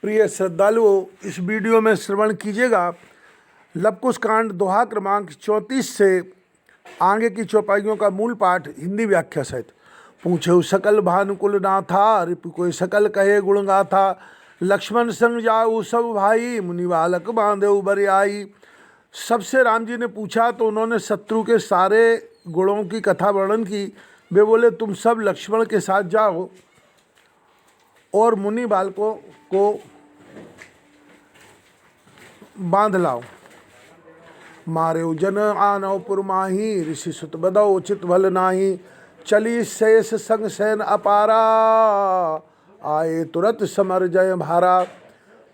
प्रिय श्रद्धालुओं, इस वीडियो में श्रवण कीजिएगा लवकुश कांड दोहा क्रमांक 34 से आगे की चौपाइयों का मूल पाठ हिंदी व्याख्या सहित। पूछो सकल भानुकुल नाथा, रिपु कोई सकल कहे गुण गाथा। लक्ष्मण संग जाऊ सब भाई, मुनि बालक बांधे उबर आई। सबसे राम जी ने पूछा तो उन्होंने शत्रु के सारे गुणों की कथा वर्णन की। वे बोले, तुम सब लक्ष्मण के साथ जाओ और मुनि बालकों को बांध लाओ। मारे जन आनव पुरमाही, ऋषि सुत बदौ चित भल नाही। चली शेष संग सैन अपारा, आए तुरंत समर जय भारा।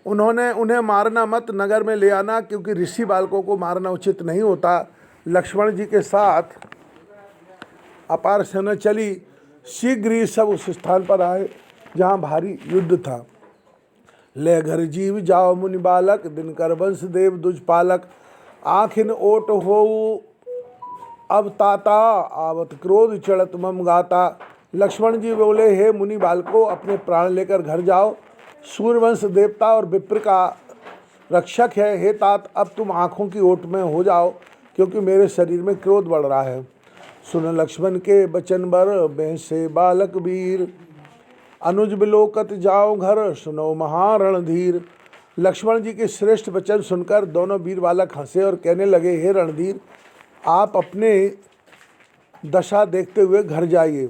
उन्होंने उन्हें मारना मत, नगर में ले आना, क्योंकि ऋषि बालकों को मारना उचित नहीं होता। लक्ष्मण जी के साथ अपार सेना चली। शीघ्र ही सब उस स्थान पर आए जहाँ भारी युद्ध था। ले घर जीव जाओ मुनि बालक, दिनकर वंश देव दुज पालक। आखिन ओट हो अब ताता, आवत क्रोध चढ़त मम गाता। लक्ष्मण जी बोले, हे मुनि बालकों, अपने प्राण लेकर घर जाओ। सूर्यवंश देवता और विप्र का रक्षक है। हे तात, अब तुम आँखों की ओट में हो जाओ, क्योंकि मेरे शरीर में क्रोध बढ़ रहा है। सुन लक्ष्मण के बचन बर, बेहसे बालक वीर। अनुज बिलोकत जाओ घर, सुनो महारणधीर। लक्ष्मण जी के श्रेष्ठ वचन सुनकर दोनों वीर बालक हंसे और कहने लगे, हे रणधीर, आप अपने दशा देखते हुए घर जाइए।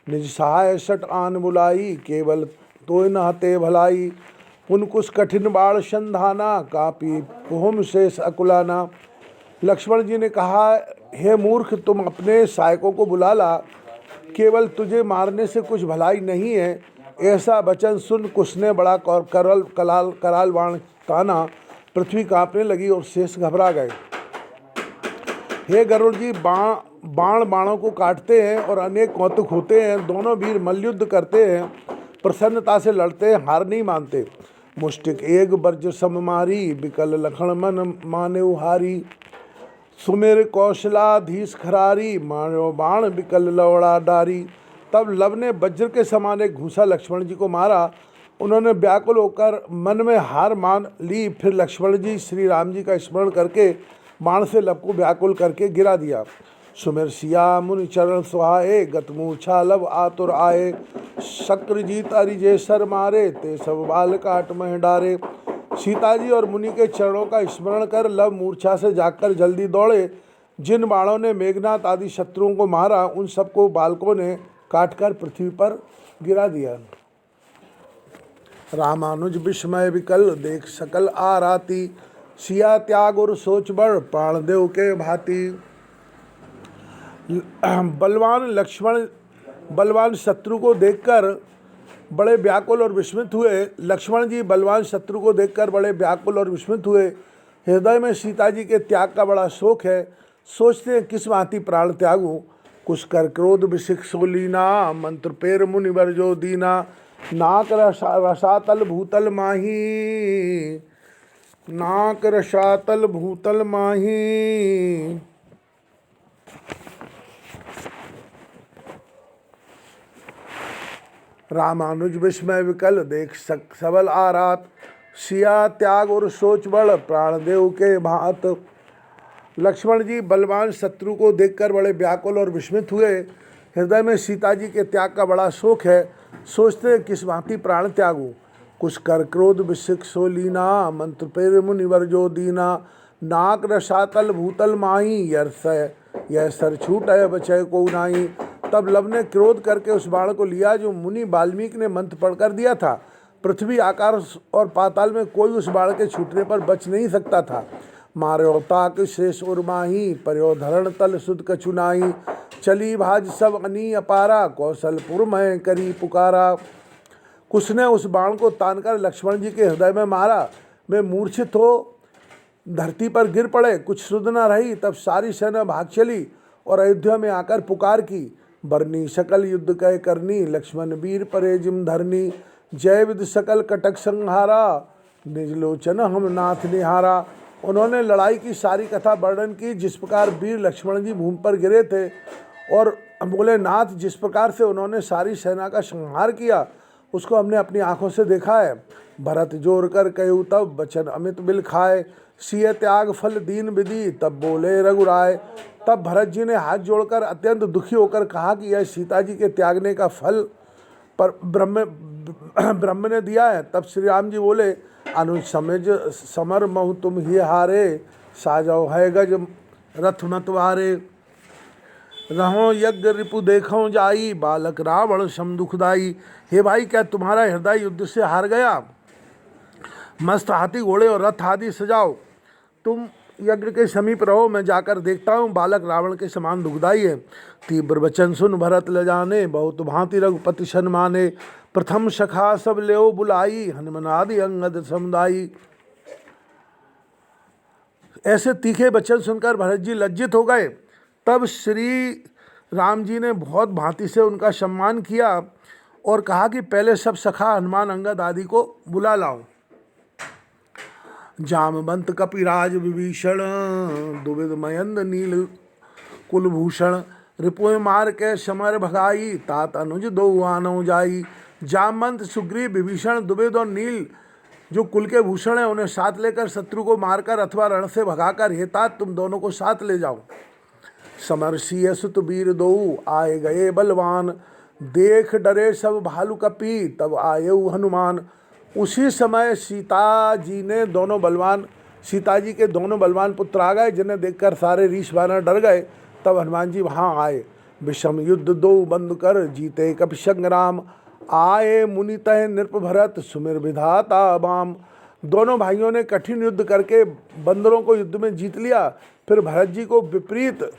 निज सहाय सट आन बुलाई, केवल तोय नहते भलाई। पुन कुछ कठिन बाढ़ संधाना, कापी पुहुम शेष अकुलाना। लक्ष्मण जी ने कहा, हे मूर्ख, तुम अपने सहायकों को बुला ला, केवल तुझे मारने से कुछ भलाई नहीं है। ऐसा वचन सुन कुश ने बड़ा कराल बाण ताना। पृथ्वी कांपने लगी और शेष घबरा गए। हे गरुड़ जी, बाण बाणों को काटते हैं और अनेक कौतुक होते हैं। दोनों वीर मल्लयुद्ध करते हैं, प्रसन्नता से लड़ते हैं, हार नहीं मानते। मुष्टिक एक बर्ज सम मारी, बिकल लखन मन माने उहारी। सुमेर कौशलाधीश खरारी, मानो बाण बिकल लवड़ा डारी। तब लव ने वज्र के समान एक घूंसा लक्ष्मण जी को मारा। उन्होंने व्याकुल होकर मन में हार मान ली। फिर लक्ष्मण जी श्री राम जी का स्मरण करके बाण से लव को व्याकुल करके गिरा दिया। सुमेर सिया मुनि चरण सुहाए, गत मूर्छा लव आतुर आए। शक्र जीत अरिजे सर मारे, ते सब बाल काट मह डारे। सीता जी और मुनि के चरणों का स्मरण कर लव मूर्छा से जागकर जल्दी दौड़े। जिन बाणों ने मेघनाथ आदि शत्रुओं को मारा, उन सबको बालकों ने काटकर पृथ्वी पर गिरा दिया। रामानुज विस्मय विकल, देख सकल आराती। सिया त्याग और सोच बड़, प्राण देव के भांति। बलवान शत्रु को देखकर बड़े व्याकुल और विस्मित हुए। लक्ष्मण जी बलवान शत्रु को देखकर बड़े व्याकुल और विस्मित हुए। हृदय में सीता जी के त्याग का बड़ा शोक है। सोचते हैं, किस भांति प्राण त्यागूं। कुछ कर क्रोध विशिख सोलीना, मंत्र पेर मुनिवर जो दीना। नाक रसातल भूतल माही, नाक रसातल भूतल माही। रामानुज विस्मय विकल, देख सबल आरात। सिया त्याग और सोच बड़, प्राण देव के भांत। लक्ष्मण जी बलवान शत्रु को देखकर बड़े व्याकुल और विस्मित हुए। हृदय में सीता जी के त्याग का बड़ा शोक है। सोचते किस भांति प्राण त्यागूं। कुछ कर क्रोध विशिख सोलीना, मंत्र पेर मुनिवर जो दीना। नाक रसातल भूतल माही, यह सर छूट है बचय को नाही। तब लव ने क्रोध करके उस बाण को लिया जो मुनि वाल्मीकि ने मंत्र पढ़कर दिया था। पृथ्वी, आकाश और पाताल में कोई उस बाण के छूटने पर बच नहीं सकता था। मार्यो ताक शेष उर्माही, पर्यो धरण तल सुध कछु नाही। चली भाज सब अनी अपारा, कौशलपुर में करी पुकारा। कुछ ने उस बाण को तानकर लक्ष्मण जी के हृदय में मारा। वे मूर्छित हो धरती पर गिर पड़े। कुछ सुध न रही। तब सारी सेना भाग चली और अयोध्या में आकर पुकार की। बरनी सकल युद्ध कह करनी, लक्ष्मण वीर परे जिम धरनी। जय विद सकल कटक संहारा, निज लोचन हम नाथ निहारा। उन्होंने लड़ाई की सारी कथा वर्णन की, जिस प्रकार वीर लक्ष्मण जी भूमि पर गिरे थे, और बोले, नाथ, जिस प्रकार से उन्होंने सारी सेना का संहार किया, उसको हमने अपनी आंखों से देखा है। भरत जोर कर कहु तब बचन अमित बिल खाए, सिय त्याग फल दीन विधि तब बोले रघुराय। तब भरत जी ने हाथ जोड़कर अत्यंत दुखी होकर कहा कि यह सीता जी के त्यागने का फल पर ब्रह्म ने दिया है। तब श्री राम जी बोले, अनुज समझ समर महु तुम ही हारे, साजो है गज रथ मतवारे। रहो यज्ञ रिपु देखो जाई, बालक रावण सम दुखदाई। हे भाई, क्या तुम्हारा हृदय युद्ध से हार गया? मस्त हाथी घोड़े और रथ आदि सजाओ, तुम यज्ञ के समीप रहो, मैं जाकर देखता हूँ। बालक रावण के समान दुखदाई है। तीव्र वचन सुन भरत ल जाने, बहुत भांति रघुपति सन माने। प्रथम सखा सब लेओ बुलाई, हनुमान आदि अंगद समुदायी। ऐसे तीखे वचन सुनकर भरत जी लज्जित हो गए। तब श्री राम जी ने बहुत भांति से उनका सम्मान किया और कहा कि पहले सब सखा हनुमान अंगद आदि को बुला लाओ। जामवंत कपिराज विभीषण, दुविध मयंद नील कुलभूषण। रिपुए मार के समर भगाई, तात अनुज दो आनो जाई। जामवंत सुग्रीव विभीषण दुविध और नील जो कुल के भूषण है, उन्हें साथ लेकर शत्रु को मारकर अथवा रण से भगाकर हे तात तुम दोनों को साथ ले जाओ। समरसीय सुत वीर दो आए गए बलवान, देख डरे सब भालू कपी तब आये हनुमान। उसी समय सीता जी के दोनों बलवान पुत्र आ गए, जिन्हें देखकर सारे ऋष वानर डर गए। तब हनुमान जी वहाँ आए। विषम युद्ध दो बंद कर, जीते कपि संग्राम। आए मुनि तह नृप भरत, सुमिर विधाता बाम। दोनों भाइयों ने कठिन युद्ध करके बंदरों को युद्ध में जीत लिया। फिर भरत जी को विपरीत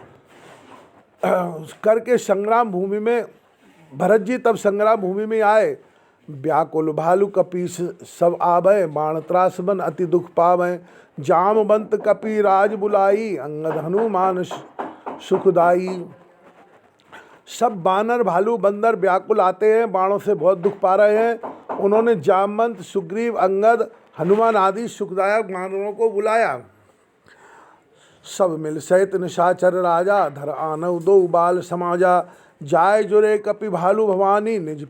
करके संग्राम भूमि में भरत जी तब संग्राम भूमि में आए। व्याकुल भालू कपीस सब आवे, बाण त्रास बन अति दुख पावे। जामवंत कपि राज बुलाई, अंगद हनुमान सुखदाई। सब बानर भालू बंदर व्याकुल आते हैं, बाणों से बहुत दुख पा रहे हैं। उन्होंने जामवंत सुग्रीव अंगद हनुमान आदि सुखदायक बानरों को बुलाया। सब मिल सहित निशाचर राजा, धर आनव दो बाल समाजा। जाय जुरे कपि भालू भवानी, निज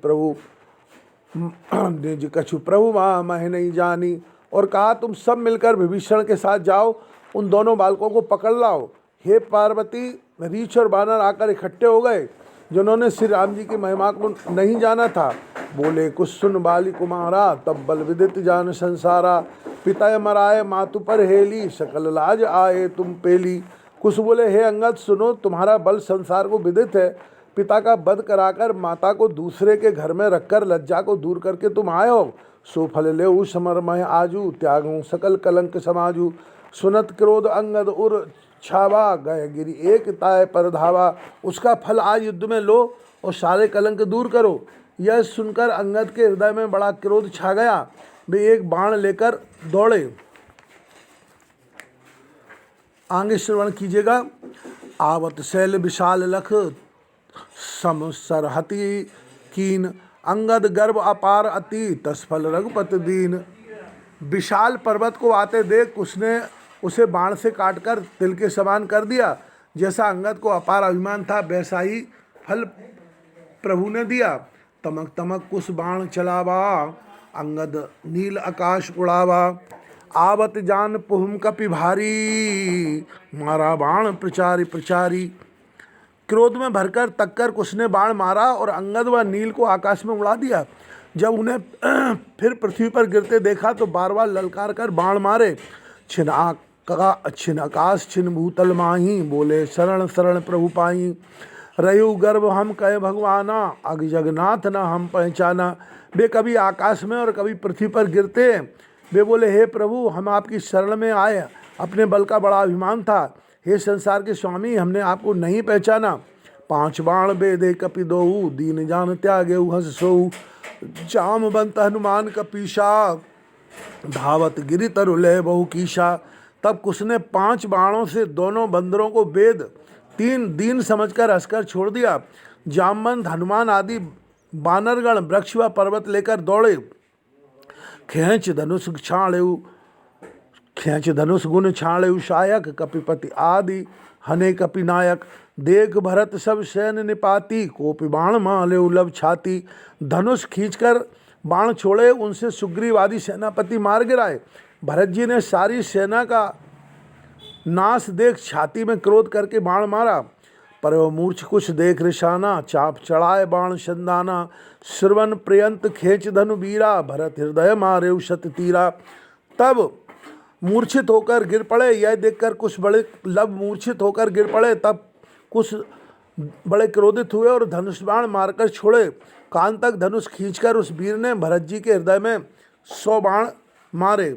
कछु प्रभु माँ मह नहीं जानी। और कहा तुम सब मिलकर विभीषण के साथ जाओ, उन दोनों बालकों को पकड़ लाओ। हे पार्वती, रीछ और बानर आकर इकट्ठे हो गए, जिन्होंने श्री राम जी की महिमा को नहीं जाना था। बोले कुछ सुन बाली कुमारा, तब बल विदित जान संसारा। पिता मराए मातु पर हेली, सकल लाज आए तुम पेली। कुछ बोले, हे अंगद सुनो, तुम्हारा बल संसार को विदित है। पिता का वध कराकर माता को दूसरे के घर में रखकर लज्जा को दूर करके तुम आए हो। सो फल ले समर मह आजू, त्यागू सकल कलंक समाजू। सुनत क्रोध अंगद उर छावा, गए गिरी एक ताय पर धावा। उसका फल आज युद्ध में लो और सारे कलंक दूर करो। यह सुनकर अंगद के हृदय में बड़ा क्रोध छा गया। वे एक बाण लेकर दौड़े। आगे श्रवण कीजिएगा। आवत शैल विशाल लख, सम सरहति कीन। अंगद गर्भ अपार अति, तसफल रघुपति दीन। विशाल पर्वत को आते देख उसने उसे बाण से काटकर तिल के समान कर दिया। जैसा अंगद को अपार अभिमान था, वैसा ही फल प्रभु ने दिया। तमक तमक कुश बाण चलावा, अंगद नील आकाश उड़ावा। आवत जान पुहुम कपि भारी, मारा बाण प्रचारी प्रचारी। क्रोध में भरकर तक्कर कुश ने बाण मारा और अंगद व नील को आकाश में उड़ा दिया। जब उन्हें फिर पृथ्वी पर गिरते देखा तो बार बार ललकार कर बाण मारे। छिन आकाश छिन भूतल माही, बोले शरण शरण प्रभु पाई। रयु गर्भ हम कहे भगवाना, अग जगन्नाथ न हम पहचाना। वे कभी आकाश में और कभी पृथ्वी पर गिरते। वे बोले, हे प्रभु, हम आपकी शरण में आए। अपने बल का बड़ा अभिमान था। हे संसार के स्वामी, हमने आपको नहीं पहचाना। 5 बाण बेदे कपि दोऊ, दीन जान त्यागे हस सोऊ। जामवंत हनुमान कपीशा, धावत गिरि तरु लय बहु कीशा। तब कुश ने 5 बाणों से दोनों बंदरों को वेद 3 दीन समझकर हंसकर छोड़ दिया। जामवंत हनुमान आदि बानरगण वृक्ष व पर्वत लेकर दौड़े। खेच धनुष गुण छाड़ेऊ शायक, कपिपति आदि हने कपि नायक। देख भरत सब सैन निपाती, कोपि बाण मालेऊ लब छाती। धनुष खींचकर बाण छोड़े, उनसे सुग्रीव आदि सेनापति मार गिराए। भरत जी ने सारी सेना का नाश देख छाती में क्रोध करके बाण मारा, पर वह मूर्छ कुछ देख रिशाना, चाप चढ़ाए बाण संदाना। श्रवण पर्यंत खेच धनु बीरा, भरत हृदय मारे शत तीरा। तब मूर्छित होकर गिर पड़े। यह देखकर कुछ बड़े लब मूर्छित होकर गिर पड़े। तब कुछ बड़े क्रोधित हुए और धनुष बाण मारकर छोड़े। कान तक धनुष खींचकर उस वीर ने भरत जी के हृदय में 100 बाण मारे।